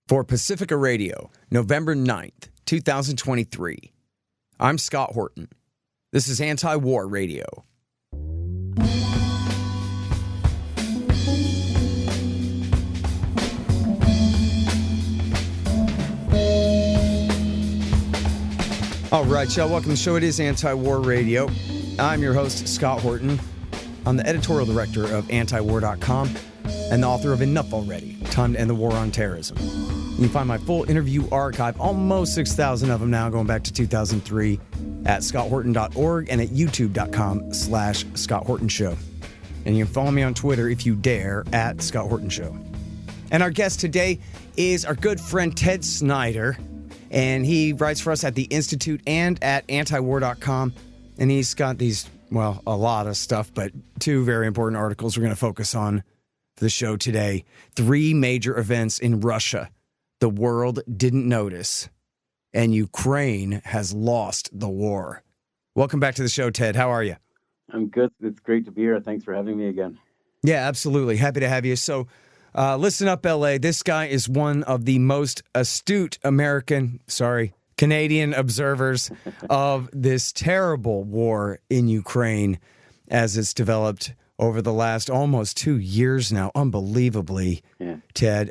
For Pacifica Radio, November 9th, 2023. I'm Scott Horton. This is Antiwar Radio. All right, y'all, welcome to the show. It is Antiwar Radio. I'm your host, Scott Horton. I'm the editorial director of Antiwar.com and the author of Enough Already, Time to End the War on Terrorism. You can find my full interview archive, almost 6,000 of them now, going back to 2003, at scotthorton.org and at youtube.com/Scott Horton Show. And you can follow me on Twitter, if you dare, at Scott Horton Show. And our guest today is our good friend Ted Snider, and he writes for us at the Institute and at antiwar.com. And he's got these, well, a lot of stuff, but two very important articles we're going to focus on for the show today. 3 major events in Russia the world didn't notice, and Ukraine has lost the war. Welcome back to the show, Ted. How are you? I'm good. It's great to be here. Thanks for having me again. Yeah, absolutely. Happy to have you. So, listen up, LA. This guy is one of the most astute Canadian observers of this terrible war in Ukraine as it's developed over the last almost 2 years now. Unbelievably, yeah. Ted.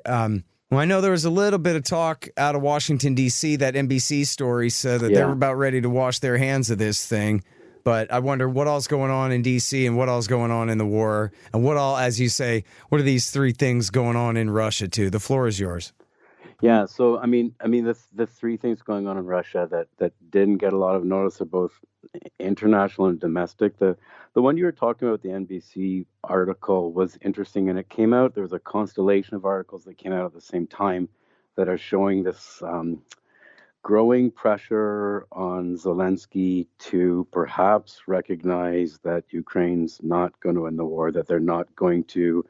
Well, I know there was a little bit of talk out of Washington, D.C. That NBC story said that they were about ready to wash their hands of this thing. But I wonder what all's going on in D.C. and what all's going on in the war. And what all, as you say, what are these 3 things going on in Russia, too? The floor is yours. Yeah, so, I mean, the 3 things going on in Russia that didn't get a lot of notice are both international and domestic. The one you were talking about, the NBC article, was interesting, and it came out, there was a constellation of articles that came out at the same time that are showing this growing pressure on Zelensky to perhaps recognize that Ukraine's not going to win the war, that they're not going to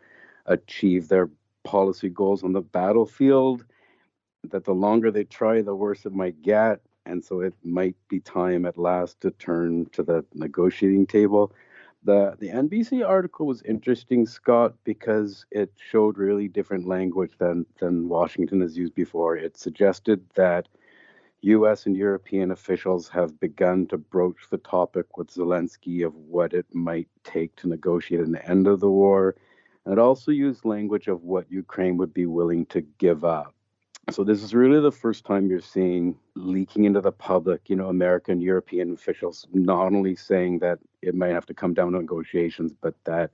achieve their policy goals on the battlefield, that the longer they try, the worse it might get. And so it might be time at last to turn to the negotiating table. The NBC article was interesting, Scott, because it showed really different language than Washington has used before. It suggested that U.S. and European officials have begun to broach the topic with Zelensky of what it might take to negotiate an end of the war. And it also used language of what Ukraine would be willing to give up. So this is really the first time you're seeing leaking into the public, American, European officials not only saying that it might have to come down to negotiations, but that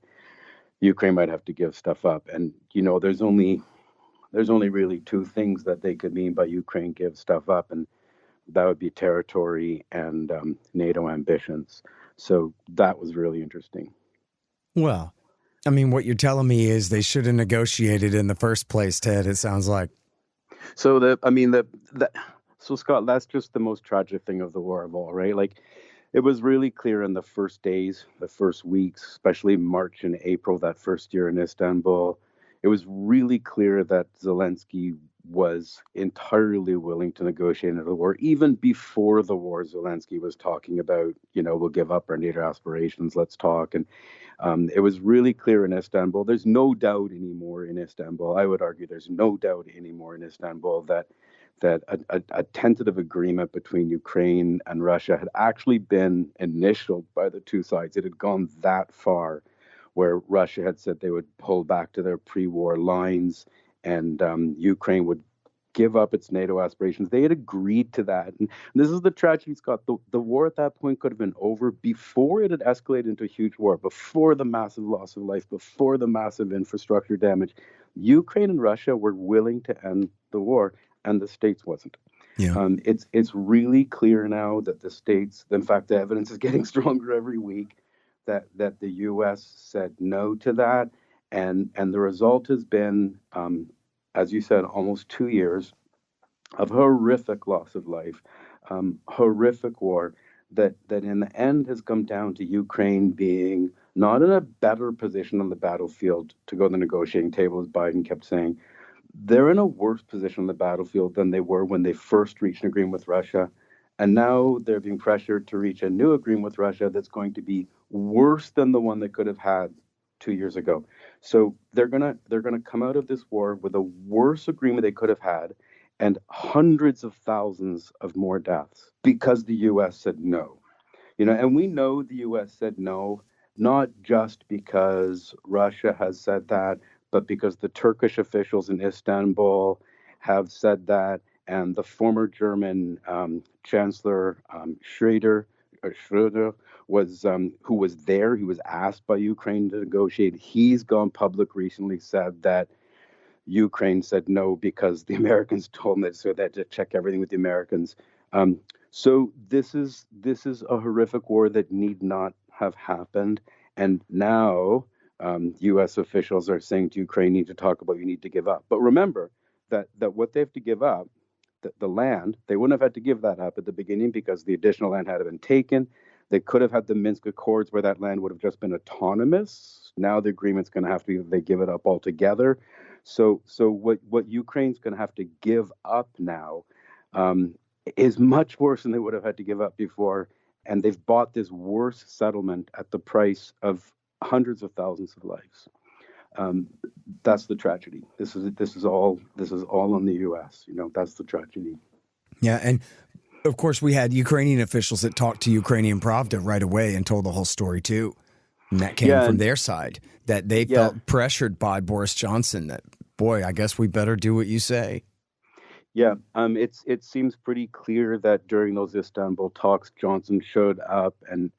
Ukraine might have to give stuff up. And, there's only really 2 things that they could mean by Ukraine give stuff up, and that would be territory and NATO ambitions. So that was really interesting. Well, I mean, what you're telling me is they should have negotiated in the first place, Ted, it sounds like. So so Scott, that's just the most tragic thing of the war of all, right? Like, it was really clear in the first days, the first weeks, especially March and April, that first year in Istanbul, it was really clear that Zelensky was entirely willing to negotiate the war. Even before the war, Zelensky was talking about, we'll give up our NATO aspirations, let's talk. And it was really clear in Istanbul. There's no doubt anymore in Istanbul. I would argue there's no doubt anymore in Istanbul that a tentative agreement between Ukraine and Russia had actually been initialed by the 2 sides. It had gone that far where Russia had said they would pull back to their pre-war lines and Ukraine would give up its NATO aspirations. They had agreed to that. And this is the tragedy, Scott. The war at that point could have been over before it had escalated into a huge war, before the massive loss of life, before the massive infrastructure damage. Ukraine and Russia were willing to end the war, and the States wasn't. Yeah. It's really clear now that the States, in fact, the evidence is getting stronger every week, that the U.S. said no to that. And the result has been, as you said, almost 2 years of horrific loss of life, horrific war that in the end has come down to Ukraine being not in a better position on the battlefield to go to the negotiating table, as Biden kept saying. They're in a worse position on the battlefield than they were when they first reached an agreement with Russia. And now they're being pressured to reach a new agreement with Russia that's going to be worse than the one they could have had 2 years ago. So they're gonna come out of this war with a worse agreement they could have had, and hundreds of thousands of more deaths because the U.S. said no. And we know the U.S. said no, not just because Russia has said that, but because the Turkish officials in Istanbul have said that, and the former German Chancellor Schroeder was who was there. He was asked by Ukraine to negotiate. He's gone public recently, said that Ukraine said no because the Americans told them that, so they had to check everything with the Americans. Um, so this is a horrific war that need not have happened, and now U.S. officials are saying to Ukraine, you need to give up. But remember that what they have to give up, the land, they wouldn't have had to give that up at the beginning because the additional land had been taken. They could have had the Minsk Accords where that land would have just been autonomous. Now the agreement's going to have to be that they give it up altogether. So what Ukraine's going to have to give up now um, is much worse than they would have had to give up before, and they've bought this worse settlement at the price of hundreds of thousands of lives. Um, that's the tragedy. This is all on the U.S. That's the tragedy. Yeah, and of course we had Ukrainian officials that talked to Ukrainian Pravda right away and told the whole story too. And that came from their side, that they felt pressured by Boris Johnson that, boy, I guess we better do what you say. Yeah, it seems pretty clear that during those Istanbul talks, Johnson showed up and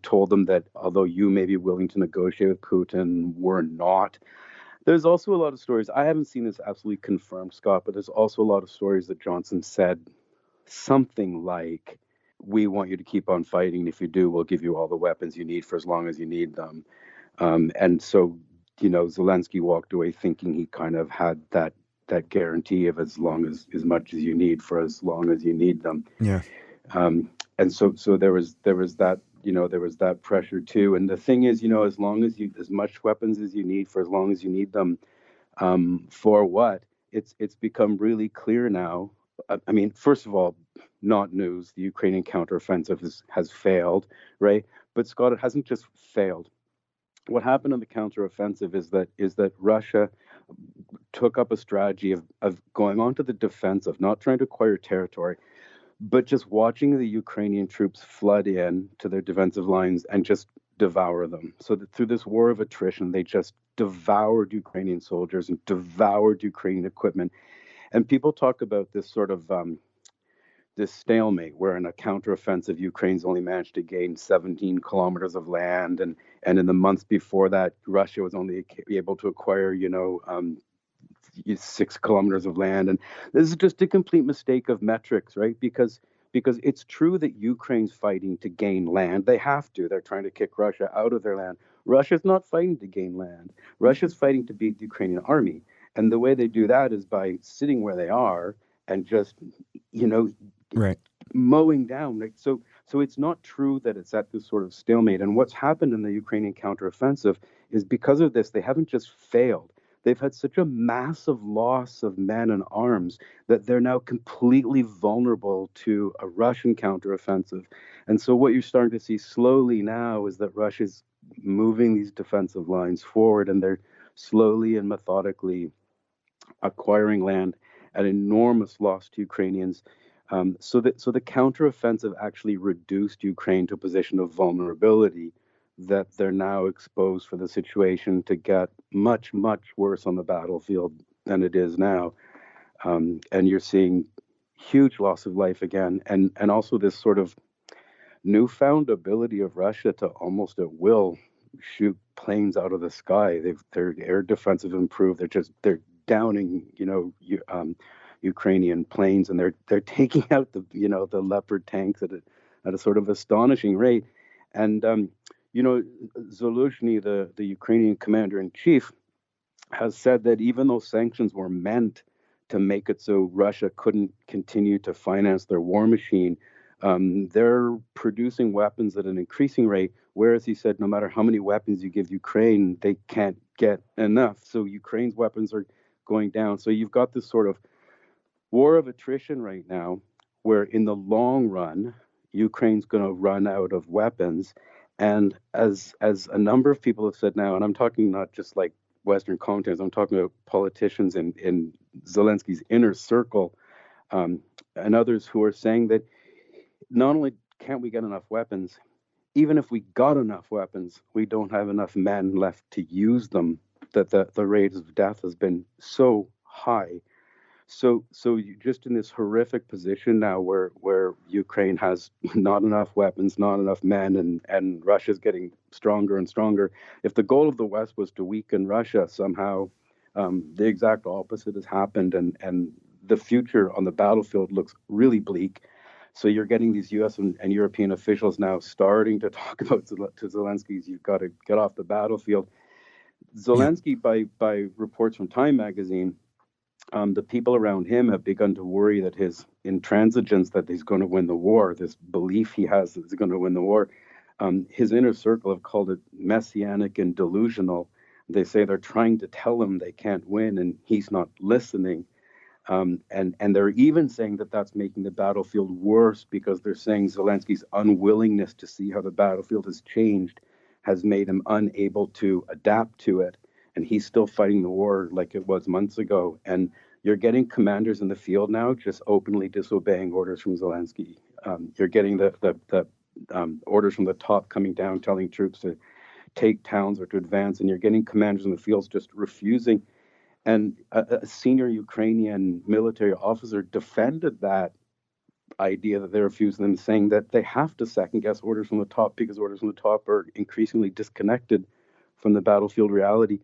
told them that although you may be willing to negotiate with Putin, we're not. There's also a lot of stories. I haven't seen this absolutely confirmed, Scott, but there's also a lot of stories that Johnson said something like, we want you to keep on fighting. If you do, we'll give you all the weapons you need for as long as you need them. And so, Zelensky walked away thinking he kind of had that guarantee of as much as you need for as long as you need them. Yeah. And so there was that, there was that pressure too. And the thing is, as much weapons as you need for as long as you need them, for what? It's become really clear now. I mean, first of all, not news. The Ukrainian counteroffensive has failed, right? But Scott, it hasn't just failed. What happened in the counteroffensive is that Russia took up a strategy of going on to the defensive, not trying to acquire territory, but just watching the Ukrainian troops flood in to their defensive lines and just devour them. So that through this war of attrition, they just devoured Ukrainian soldiers and devoured Ukrainian equipment. And people talk about this sort of this stalemate where in a counteroffensive, Ukraine's only managed to gain 17 kilometers of land. And in the months before that, Russia was only able to acquire, 6 kilometers of land. And this is just a complete mistake of metrics, right? Because it's true that Ukraine's fighting to gain land. They have to. They're trying to kick Russia out of their land. Russia's not fighting to gain land. Russia's fighting to beat the Ukrainian army. And the way they do that is by sitting where they are and just, right, mowing down. So it's not true that it's at this sort of stalemate. And what's happened in the Ukrainian counteroffensive is because of this, they haven't just failed. They've had such a massive loss of men and arms that they're now completely vulnerable to a Russian counteroffensive. And so what you're starting to see slowly now is that Russia's moving these defensive lines forward, and they're slowly and methodically acquiring land at enormous loss to Ukrainians. So the counteroffensive actually reduced Ukraine to a position of vulnerability that they're now exposed for the situation to get much, much worse on the battlefield than it is now. And you're seeing huge loss of life again, and also this sort of newfound ability of Russia to almost at will shoot planes out of the sky. Their air defense have improved. They're downing, Ukrainian planes, and they're taking out the Leopard tanks at a sort of astonishing rate. And Zaluzhny, the Ukrainian commander-in-chief, has said that even though sanctions were meant to make it so Russia couldn't continue to finance their war machine, they're producing weapons at an increasing rate, whereas he said no matter how many weapons you give Ukraine, they can't get enough. So Ukraine's weapons are going down. So you've got this sort of war of attrition right now, where in the long run, Ukraine's going to run out of weapons. And as a number of people have said now, and I'm talking not just like Western commentators, I'm talking about politicians in Zelensky's inner circle, and others who are saying that not only can't we get enough weapons, even if we got enough weapons, we don't have enough men left to use them, that the rate of death has been so high. So you're just in this horrific position now where Ukraine has not enough weapons, not enough men, and Russia's getting stronger and stronger. If the goal of the West was to weaken Russia somehow, the exact opposite has happened, and the future on the battlefield looks really bleak. So you're getting these U.S. and European officials now starting to talk about to Zelensky's, you've got to get off the battlefield. Zelensky, by reports from Time magazine, the people around him have begun to worry that his intransigence, that he's going to win the war, this belief he has that he's going to win the war, his inner circle have called it messianic and delusional. They say they're trying to tell him they can't win, and he's not listening. And they're even saying that that's making the battlefield worse, because they're saying Zelensky's unwillingness to see how the battlefield has changed has made him unable to adapt to it. And he's still fighting the war like it was months ago. And you're getting commanders in the field now just openly disobeying orders from Zelensky. You're getting the orders from the top coming down, telling troops to take towns or to advance. And you're getting commanders in the fields just refusing. And a senior Ukrainian military officer defended that idea that they're refusing them, saying that they have to second guess orders from the top because orders from the top are increasingly disconnected from the battlefield reality.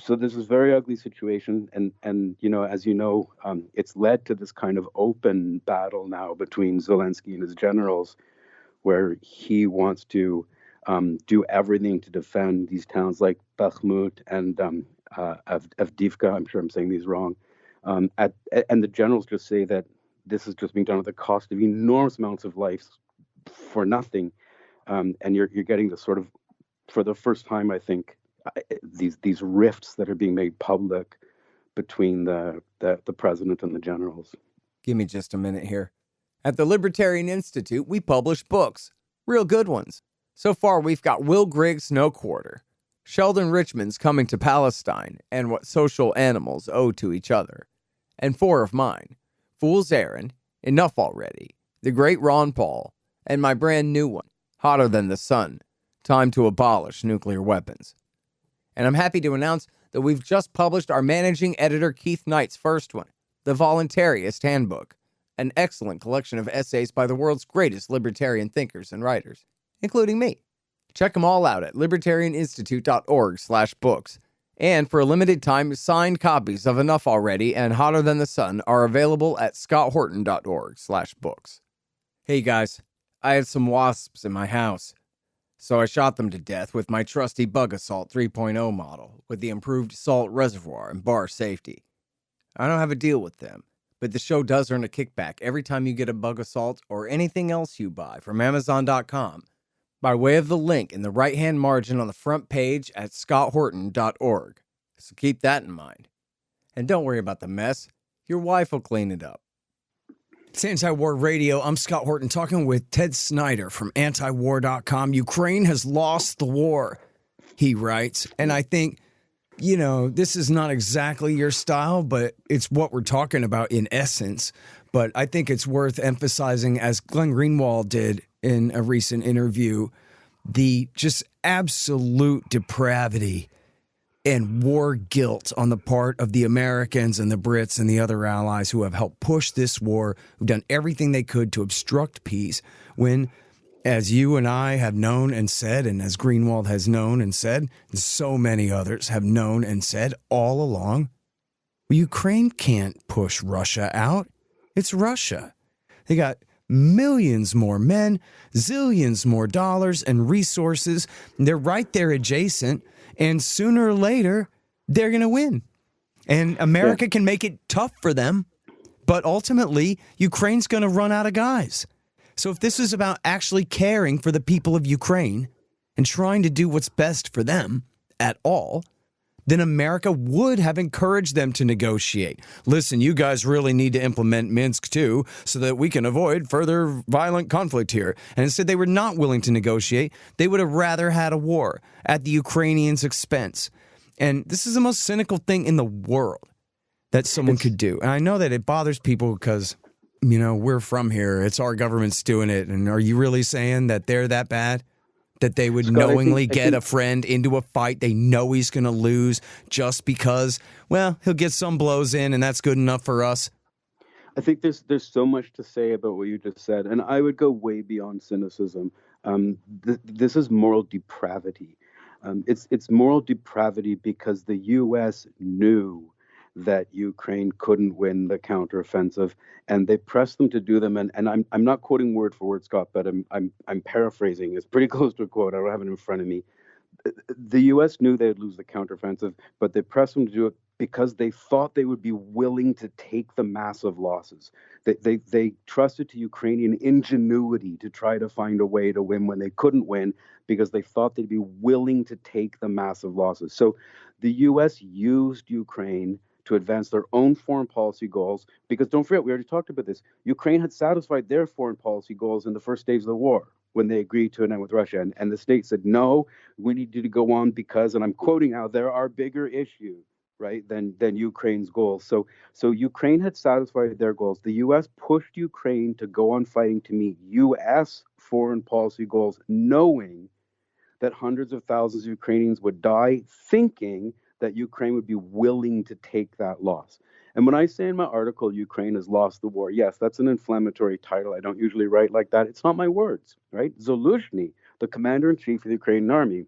So this is a very ugly situation, and as you know, it's led to this kind of open battle now between Zelensky and his generals, where he wants to do everything to defend these towns like Bakhmut and Avdiivka. I'm sure I'm saying these wrong. And the generals just say that this is just being done at the cost of enormous amounts of lives for nothing. And you're getting the sort of, for the first time, I think, these rifts that are being made public between the president and the generals. Give me just a minute here. At the Libertarian Institute, we publish books, real good ones. So far, we've got Will Grigg's No Quarter, Sheldon Richman's Coming to Palestine, and What Social Animals Owe to Each Other, and 4 of mine, Fool's Errand, Enough Already, The Great Ron Paul, and my brand new one, Hotter Than the Sun, Time to Abolish Nuclear Weapons. And I'm happy to announce that we've just published our managing editor Keith Knight's first one, The Voluntarist Handbook, an excellent collection of essays by the world's greatest libertarian thinkers and writers, including me. Check them all out at libertarianinstitute.org/books. And for a limited time, signed copies of Enough Already and Hotter Than the Sun are available at scotthorton.org/books. Hey guys, I had some wasps in my house, so I shot them to death with my trusty Bug Assault 3.0 model with the improved salt reservoir and bar safety. I don't have a deal with them, but the show does earn a kickback every time you get a Bug Assault or anything else you buy from Amazon.com by way of the link in the right-hand margin on the front page at scotthorton.org. So keep that in mind. And don't worry about the mess. Your wife will clean it up. It's Antiwar Radio. I'm Scott Horton talking with Ted Snider from Antiwar.com. Ukraine has lost the war, he writes. And I think, this is not exactly your style, but it's what we're talking about in essence. But I think it's worth emphasizing, as Glenn Greenwald did in a recent interview, the just absolute depravity and war guilt on the part of the Americans and the Brits and the other allies who have helped push this war, who've done everything they could to obstruct peace, when, as you and I have known and said, and as Greenwald has known and said, and so many others have known and said all along, Ukraine can't push Russia out. It's Russia. They got millions more men, zillions more dollars and resources. They're right there adjacent. And sooner or later, they're going to win. And America can make it tough for them. But ultimately, Ukraine's going to run out of guys. So if this is about actually caring for the people of Ukraine and trying to do what's best for them at all, then America would have encouraged them to negotiate. Listen, you guys really need to implement Minsk too so that we can avoid further violent conflict here. And instead, they were not willing to negotiate. They would have rather had a war at the Ukrainians' expense. And this is the most cynical thing in the world that someone could do. And I know that it bothers people because, you know, we're from here. It's our government's doing it. And are you really saying that they're that bad? That they would knowingly get a friend into a fight they know he's going to lose just because, well, he'll get some blows in and that's good enough for us? I think there's so much to say about what you just said, and I would go way beyond cynicism. This is moral depravity. It's moral depravity because the U.S. knew that Ukraine couldn't win the counteroffensive, and they pressed them to do them. And I'm not quoting word for word, Scott, but I'm paraphrasing. It's pretty close to a quote. I don't have it in front of me. The U.S. knew they'd lose the counteroffensive, but they pressed them to do it because they thought they would be willing to take the massive losses. They trusted to Ukrainian ingenuity to try to find a way to win when they couldn't win because they thought they'd be willing to take the massive losses. So the U.S. used Ukraine to advance their own foreign policy goals, because don't forget, we already talked about this. Ukraine had satisfied their foreign policy goals in the first days of the war when they agreed to an end with Russia. And the States said, no, we need you to go on because, and I'm quoting now, there are bigger issues, right, than Ukraine's goals. So Ukraine had satisfied their goals. The U.S. pushed Ukraine to go on fighting to meet U.S. foreign policy goals, knowing that hundreds of thousands of Ukrainians would die, thinking that Ukraine would be willing to take that loss. And when I say in my article, Ukraine has lost the war, yes, that's an inflammatory title. I don't usually write like that. It's not my words, right? Zaluzhny, the commander-in-chief of the Ukrainian army,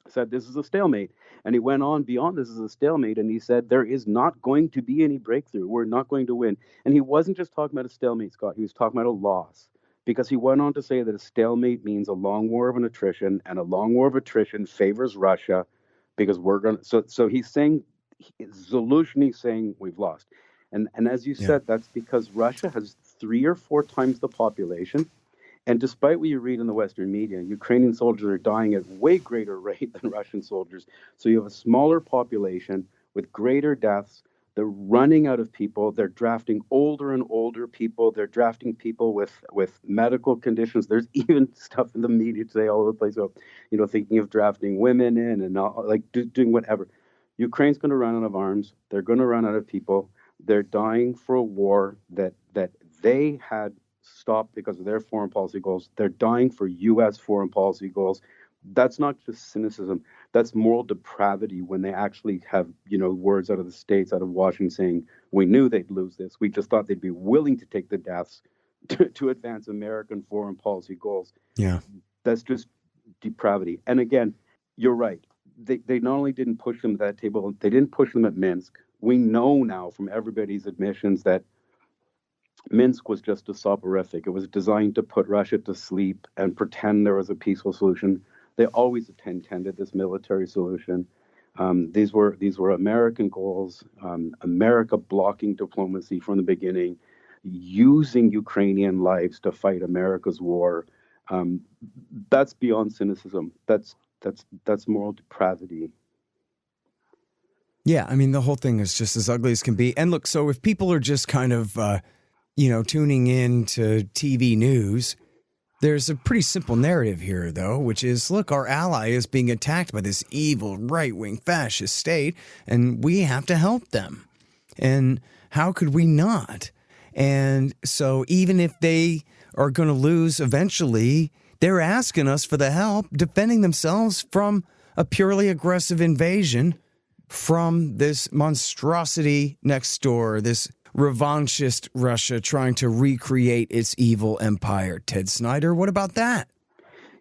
said this is a stalemate. And he went on beyond this is a stalemate, and he said there is not going to be any breakthrough. We're not going to win. And he wasn't just talking about a stalemate, Scott. He was talking about a loss, because he went on to say that a stalemate means a long war of attrition, and a long war of attrition favors Russia, because we're going to, so he's saying, Zaluzhny saying we've lost. And as you said, that's because Russia has 3 or 4 times the population. And despite what you read in the Western media, Ukrainian soldiers are dying at way greater rate than Russian soldiers. So you have a smaller population with greater deaths. They're running out of people. They're drafting older and older people. They're drafting people with medical conditions. There's even stuff in the media today all over the place. So, you know, thinking of drafting women in and not, like doing whatever. Ukraine's going to run out of arms. They're going to run out of people. They're dying for a war that they had stopped because of their foreign policy goals. They're dying for U.S. foreign policy goals. That's not just cynicism. That's moral depravity when they actually have, you know, words out of the States, out of Washington saying, we knew they'd lose this. We just thought they'd be willing to take the deaths to advance American foreign policy goals. Yeah. That's just depravity. And again, you're right. They not only didn't push them to that table, they didn't push them at Minsk. We know now from everybody's admissions that Minsk was just a soporific. It was designed to put Russia to sleep and pretend there was a peaceful solution. They always intended this military solution. These were American goals. America blocking diplomacy from the beginning, using Ukrainian lives to fight America's war. That's beyond cynicism. That's moral depravity. Yeah, I mean, the whole thing is just as ugly as can be. And look, so if people are just kind of, tuning in to TV news, there's a pretty simple narrative here, though, which is, look, our ally is being attacked by this evil right-wing fascist state, and we have to help them. And how could we not? And so even if they are going to lose eventually, they're asking us for the help defending themselves from a purely aggressive invasion from this monstrosity next door, this revanchist Russia trying to recreate its evil empire. Ted Snider, what about that?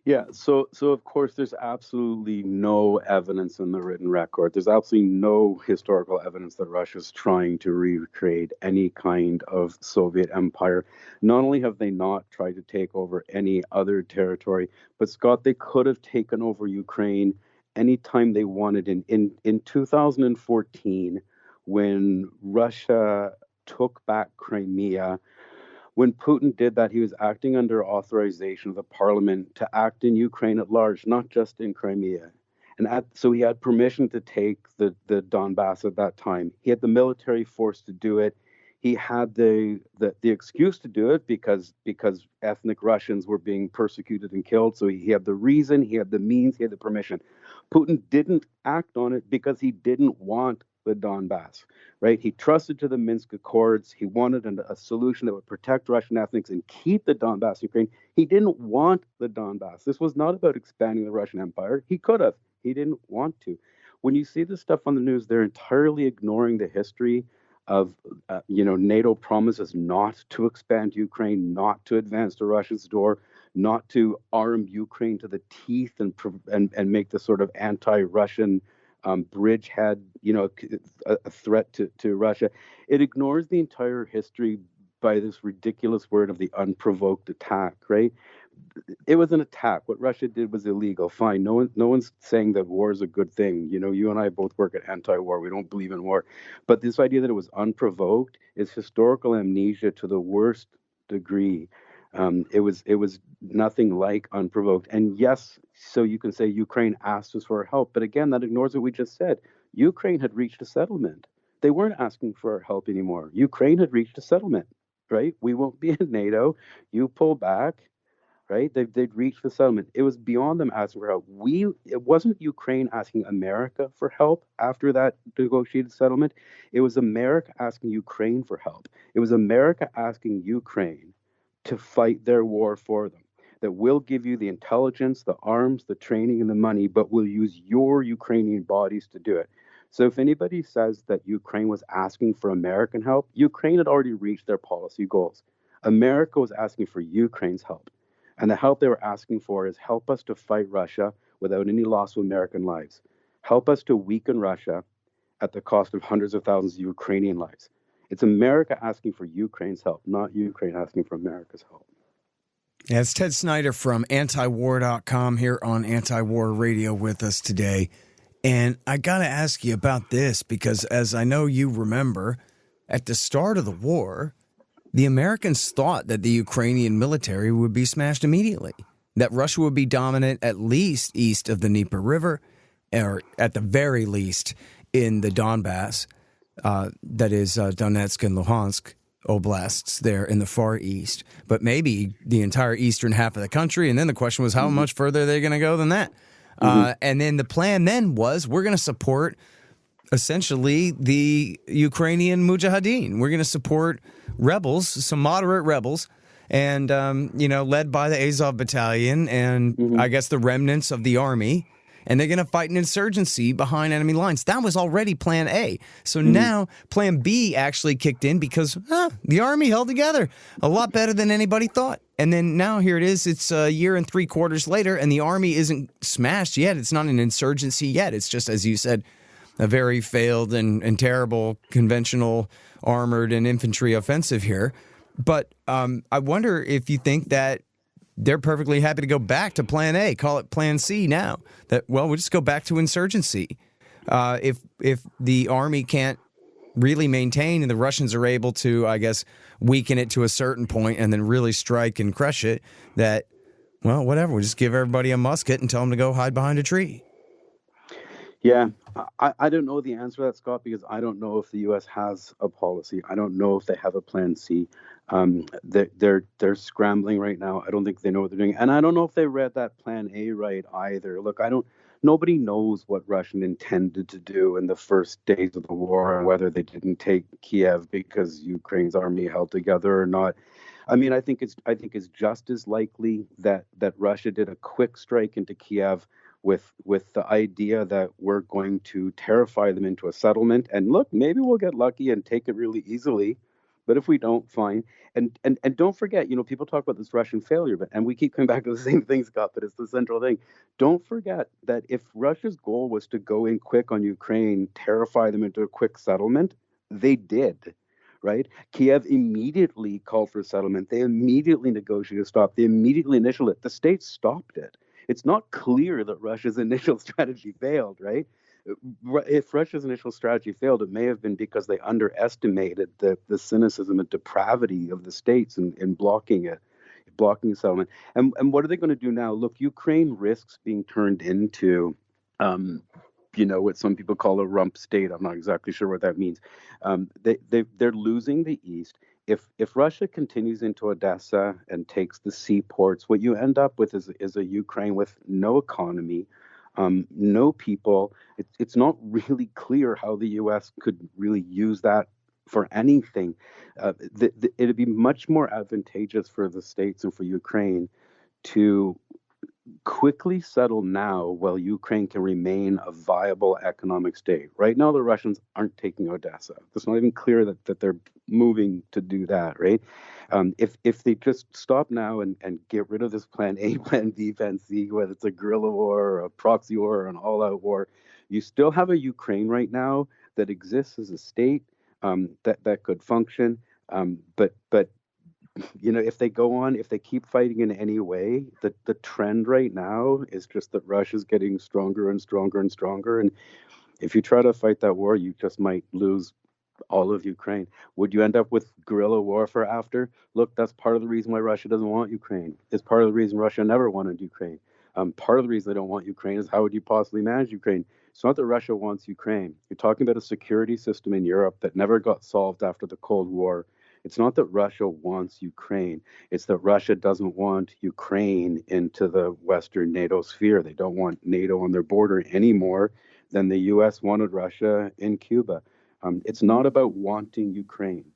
Yeah, so of course there's absolutely no evidence in the written record. There's absolutely no historical evidence that Russia's trying to recreate any kind of Soviet empire. Not only have they not tried to take over any other territory, but Scott, they could have taken over Ukraine anytime they wanted. In 2014, when Russia took back Crimea, when Putin did that, he was acting under authorization of the parliament to act in Ukraine at large, not just in Crimea. So he had permission to take the Donbass at that time. He had the military force to do it. He had the excuse to do it because ethnic Russians were being persecuted and killed. So he had the reason, he had the means, he had the permission. Putin didn't act on it because he didn't want the Donbass, right? He trusted to the Minsk Accords. He wanted a solution that would protect Russian ethnics and keep the Donbass Ukraine. He didn't want the Donbass. This was not about expanding the Russian Empire. He could have. He didn't want to. When you see this stuff on the news, they're entirely ignoring the history of, NATO promises not to expand Ukraine, not to advance to Russia's door, not to arm Ukraine to the teeth and make the sort of anti-Russian bridgehead, a threat to Russia. It ignores the entire history by this ridiculous word of the unprovoked attack, right? It was an attack. What Russia did was illegal. Fine. No one's saying that war is a good thing. You and I both work at Antiwar. We don't believe in war. But this idea that it was unprovoked is historical amnesia to the worst degree. It was nothing like unprovoked. And yes, so you can say Ukraine asked us for help. But again, that ignores what we just said. Ukraine had reached a settlement. They weren't asking for our help anymore. Ukraine had reached a settlement, right? We won't be in NATO. You pull back. Right? They'd reached the settlement. It was beyond them asking for help. It wasn't Ukraine asking America for help after that negotiated settlement. It was America asking Ukraine for help. It was America asking Ukraine to fight their war for them. That we'll give you the intelligence, the arms, the training, and the money, but we'll use your Ukrainian bodies to do it. So if anybody says that Ukraine was asking for American help, Ukraine had already reached their policy goals. America was asking for Ukraine's help. And the help they were asking for is help us to fight Russia without any loss of American lives. Help us to weaken Russia at the cost of hundreds of thousands of Ukrainian lives. It's America asking for Ukraine's help, not Ukraine asking for America's help. Yeah, it's Ted Snider from Antiwar.com here on Antiwar Radio with us today. And I got to ask you about this because, as I know you remember, at the start of the war, the Americans thought that the Ukrainian military would be smashed immediately, that Russia would be dominant at least east of the Dnieper River, or at the very least in the Donbass, that is Donetsk and Luhansk oblasts there in the far east, but maybe the entire eastern half of the country. And then the question was, how much further are they going to go than that? And then the plan then was, we're going to support essentially the Ukrainian Mujahideen. We're going to support rebels, some moderate rebels, and, led by the Azov Battalion and I guess the remnants of the army. And they're going to fight an insurgency behind enemy lines. That was already plan A. So now plan B actually kicked in because the army held together a lot better than anybody thought. And then now here it is. It's a year and 3 quarters later, and the army isn't smashed yet. It's not an insurgency yet. It's just, as you said, a very failed and terrible conventional armored and infantry offensive here. But I wonder if you think that they're perfectly happy to go back to plan A, call it plan C now. That, well, we'll just go back to insurgency. If the army can't really maintain and the Russians are able to, I guess, weaken it to a certain point and then really strike and crush it, that, well, whatever, we'll just give everybody a musket and tell them to go hide behind a tree. Yeah, I don't know the answer to that, Scott, because I don't know if the U.S. has a policy. I don't know if they have a plan C. They're scrambling right now. I don't think they know what they're doing, and I don't know if they read that plan A right either. Look, nobody knows what Russia intended to do in the first days of the war, and whether they didn't take Kiev because Ukraine's army held together or not. I mean, I think it's just as likely that Russia did a quick strike into Kiev with the idea that we're going to terrify them into a settlement. And look, maybe we'll get lucky and take it really easily. But if we don't, fine. And don't forget, people talk about this Russian failure, and we keep coming back to the same thing, Scott, but it's the central thing. Don't forget that if Russia's goal was to go in quick on Ukraine, terrify them into a quick settlement, they did. Right? Kiev immediately called for a settlement. They immediately negotiated a stop. They immediately initialed it. The states stopped it. It's not clear that Russia's initial strategy failed, right? If Russia's initial strategy failed, it may have been because they underestimated the cynicism and depravity of the states in blocking a settlement. And what are they going to do now? Look, Ukraine risks being turned into What some people call a rump state. I'm not exactly sure what that means. They're losing the east. If Russia continues into Odessa and takes the seaports, what you end up with is a Ukraine with no economy, no people. It's not really clear how the U.S. could really use that for anything. It'd be much more advantageous for the states and for Ukraine to quickly settle now while Ukraine can remain a viable economic state. Right now, the Russians aren't taking Odessa. It's not even clear that they're moving to do that, right? If they just stop now and get rid of this plan A, plan B, plan C, whether it's a guerrilla war or a proxy war or an all-out war, you still have a Ukraine right now that exists as a state that could function. But if they go on, if they keep fighting in any way, the trend right now is just that Russia's getting stronger and stronger and stronger. And if you try to fight that war, you just might lose all of Ukraine. Would you end up with guerrilla warfare after? Look, that's part of the reason why Russia doesn't want Ukraine. It's part of the reason Russia never wanted Ukraine. Part of the reason they don't want Ukraine is how would you possibly manage Ukraine? It's not that Russia wants Ukraine. You're talking about a security system in Europe that never got solved after the Cold War. It's not that Russia wants Ukraine. It's that Russia doesn't want Ukraine into the Western NATO sphere. They don't want NATO on their border any more than the U.S. wanted Russia in Cuba. It's not about wanting Ukraine.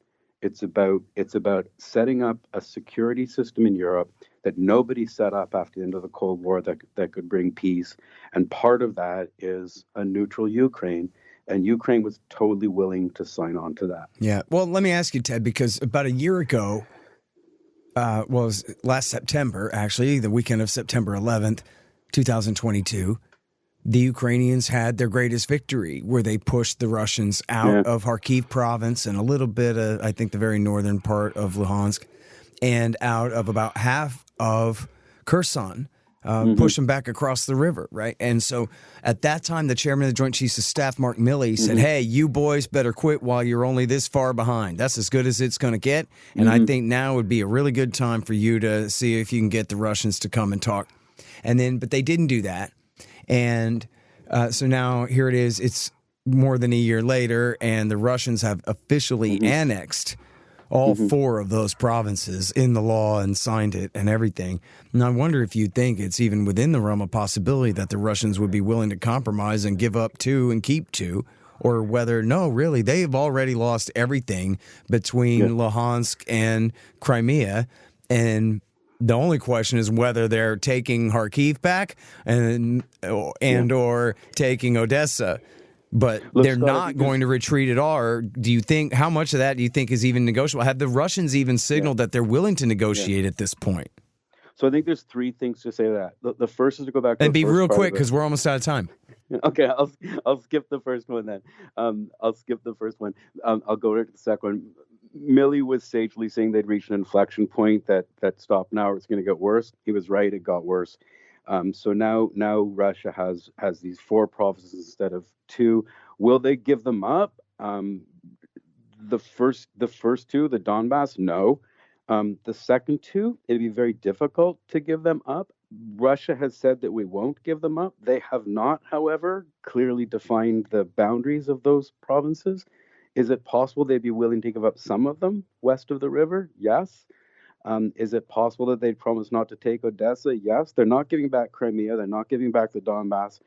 It's about setting up a security system in Europe that nobody set up after the end of the Cold War that could bring peace. And part of that is a neutral Ukraine. And Ukraine was totally willing to sign on to that. Yeah. Well, let me ask you, Ted, because about a year ago, was last September, actually, the weekend of September 11th, 2022, the Ukrainians had their greatest victory where they pushed the Russians out of Kharkiv province and a little bit of, I think, the very northern part of Luhansk and out of about half of Kherson. Push them back across the river, right? And so at that time, the chairman of the Joint Chiefs of Staff, Mark Milley, said, hey, you boys better quit while you're only this far behind. That's as good as it's going to get. And I think now would be a really good time for you to see if you can get the Russians to come and talk. But they didn't do that. And so now here it is. It's more than a year later, and the Russians have officially annexed all four of those provinces in the law and signed it and everything. And I wonder if you think it's even within the realm of possibility that the Russians would be willing to compromise and give up two and keep two, or whether, no, really, they've already lost everything between Luhansk and Crimea. And the only question is whether they're taking Kharkiv back and or taking Odessa. But they're not going to retreat at all. Or do you think, how much of that do you think is even negotiable? Have the Russians even signaled that they're willing to negotiate at this point? So I think there's three things to say to that. The first is to go back to and be real quick because we're almost out of time. Okay, I'll skip the first one then. I'll skip the first one. I'll go right to the second one. Milley was sagely saying they'd reached an inflection point that stopped now or it's going to get worse. He was right, it got worse. So now Russia has these four provinces instead of two. Will they give them up? The first two, the Donbass, no. The second two, it'd be very difficult to give them up. Russia has said that we won't give them up. They have not, however, clearly defined the boundaries of those provinces. Is it possible they'd be willing to give up some of them west of the river? Yes. Is it possible that they'd promise not to take Odessa? Yes. They're not giving back Crimea. They're not giving back the Donbass.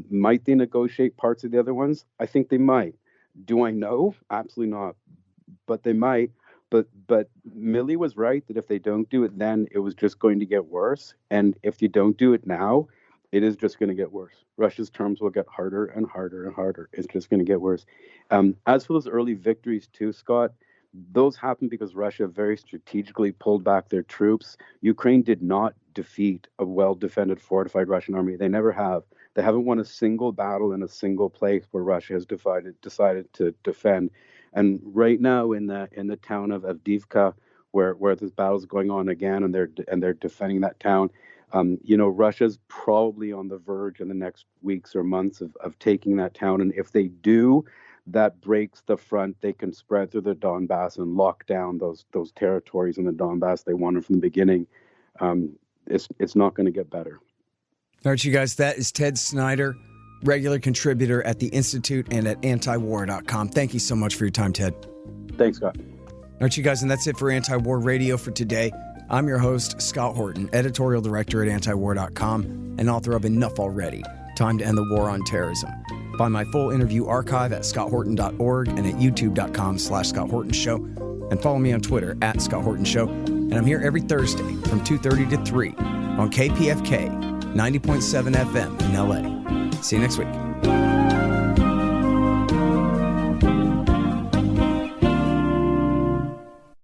Might they negotiate parts of the other ones? I think they might. Do I know? Absolutely not. But they might. But Milley was right that if they don't do it then, it was just going to get worse. And if you don't do it now, it is just going to get worse. Russia's terms will get harder and harder and harder. It's just going to get worse. As for those early victories too, Scott, those happened because Russia very strategically pulled back their troops. Ukraine did not defeat a well-defended, fortified Russian army. They never have. They haven't won a single battle in a single place where Russia has decided to defend. And right now in the town of Avdiivka, where this battle is going on again, and they're defending that town, Russia's probably on the verge in the next weeks or months of taking that town. And if they do, that breaks the front. They can spread through the Donbass and lock down those territories in the Donbass they wanted from the beginning. It's not going to get better. All right, you guys, that is Ted Snider, regular contributor at the Institute and at Antiwar.com. Thank you so much for your time, Ted. Thanks, Scott. All right, you guys, and that's it for Anti-War Radio for today. I'm your host, Scott Horton, editorial director at Antiwar.com and author of Enough Already, Time to End the War on Terrorism. Find my full interview archive at scotthorton.org and at youtube.com/Scott Horton Show. And follow me on Twitter at Scott Horton Show. And I'm here every Thursday from 2:30 to 3 on KPFK 90.7 FM in LA. See you next week.